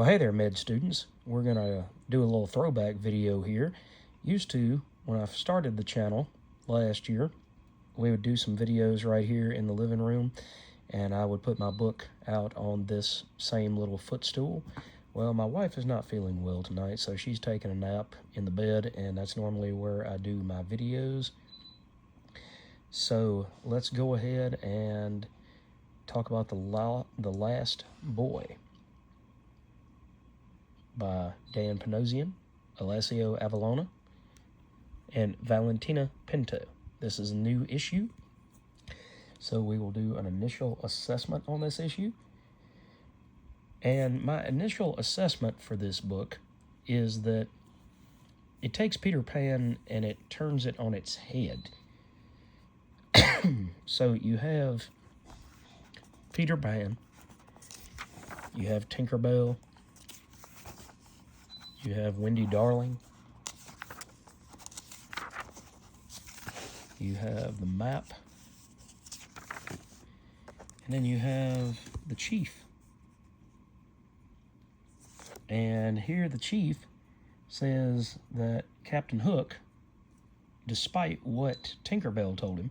Well, hey there, med students. We're going to do a little throwback video here. Used to, when I started the channel last year, we would do some videos right here in the living room, and I would put my book out on this same little footstool. Well, my wife is not feeling well tonight, so she's taking a nap in the bed, and that's normally where I do my videos. So let's go ahead and talk about The Last Boy by Dan Panosian, Alessio Avallone, and Valentina Pinto. This is a new issue, so we will do an initial assessment on this issue. And my initial assessment for this book is that it takes Peter Pan and it turns it on its head. So you have Peter Pan, you have Tinkerbell, you have Wendy Darling, you have the map, and then you have the chief. And here the chief says that Captain Hook, despite what Tinkerbell told him,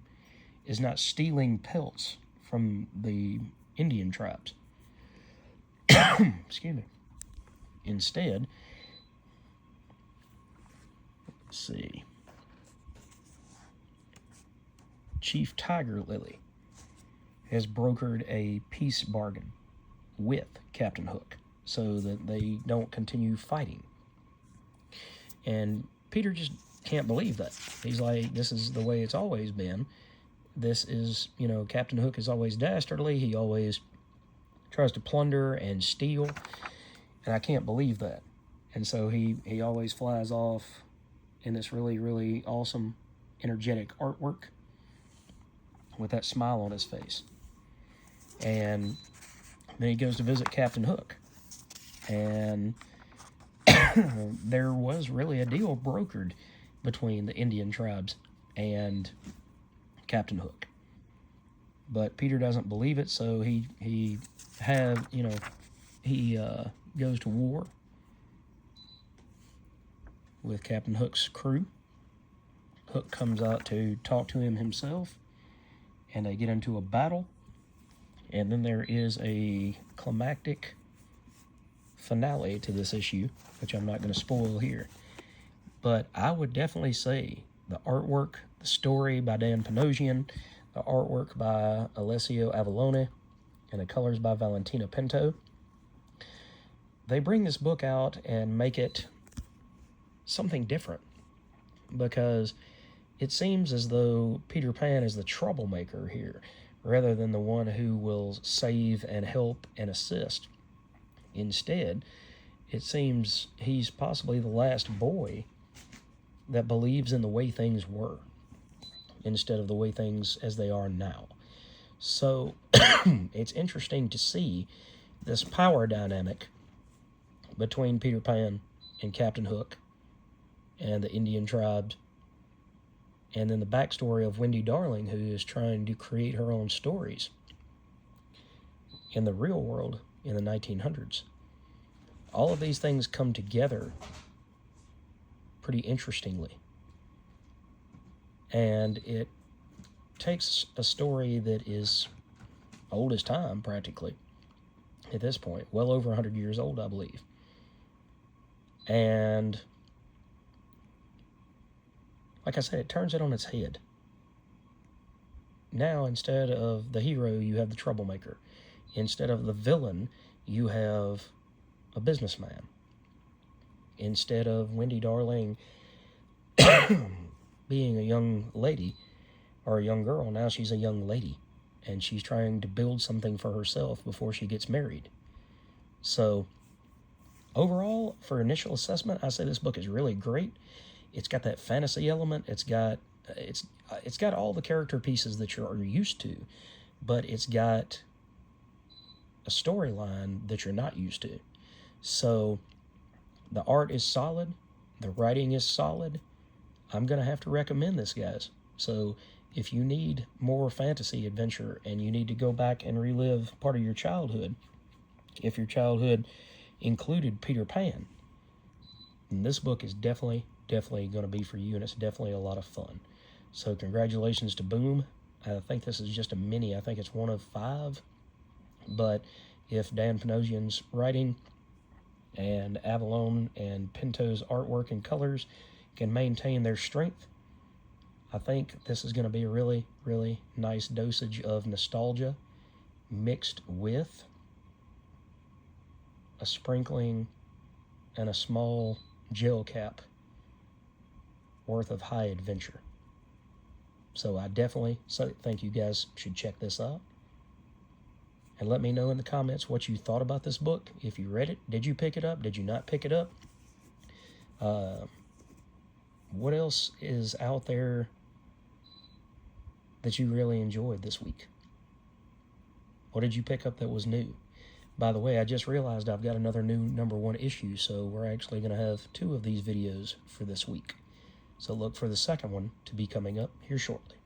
is not stealing pelts from the Indian tribes. Excuse me. Instead, let's see, Chief Tiger Lily has brokered a peace bargain with Captain Hook so that they don't continue fighting. And Peter just can't believe that. He's like, this is the way it's always been. This is, Captain Hook is always dastardly. He always tries to plunder and steal, and I can't believe that. And so he always flies off in this really, really awesome, energetic artwork with that smile on his face. And then he goes to visit Captain Hook. And there was really a deal brokered between the Indian tribes and Captain Hook. But Peter doesn't believe it, so he goes to war with Captain Hook's crew. Hook comes out to talk to him himself, and they get into a battle. And then there is a climactic finale to this issue, which I'm not going to spoil here. But I would definitely say the artwork, the story by Dan Panosian, the artwork by Alessio Avallone, and the colors by Valentina Pinto, they bring this book out and make it something different, because it seems as though Peter Pan is the troublemaker here, rather than the one who will save and help and assist. Instead, it seems he's possibly the last boy that believes in the way things were instead of the way things as they are now. So it's interesting to see this power dynamic between Peter Pan and Captain Hook and the Indian tribes, and then the backstory of Wendy Darling, who is trying to create her own stories in the real world in the 1900s. All of these things come together pretty interestingly. And it takes a story that is old as time, practically, at this point. Well over 100 years old, I believe. And like I said, it turns it on its head. Now, instead of the hero, you have the troublemaker. Instead of the villain, you have a businessman. Instead of Wendy Darling being a young lady or a young girl, now she's a young lady, and she's trying to build something for herself before she gets married. So overall, for initial assessment, I say this book is really great. It's got that fantasy element. It's got all the character pieces that you're used to, but it's got a storyline that you're not used to. So the art is solid, the writing is solid. I'm going to have to recommend this, guys. So if you need more fantasy adventure and you need to go back and relive part of your childhood, if your childhood included Peter Pan. And this book is definitely going to be for you, and it's definitely a lot of fun. So congratulations to Boom. I think this is just a mini. I think it's one of 5. But if Dan Panosian's writing and Avalon and Pinto's artwork and colors can maintain their strength, I think this is going to be a really, really nice dosage of nostalgia mixed with a sprinkling and a small gel cap worth of high adventure. So I definitely think you guys should check this out. And let me know in the comments what you thought about this book. If you read it, did you pick it up? Did you not pick it up? What else is out there that you really enjoyed this week? What did you pick up that was new? By the way, I just realized I've got another new #1 issue, so we're actually going to have 2 of these videos for this week. So look for the second one to be coming up here shortly.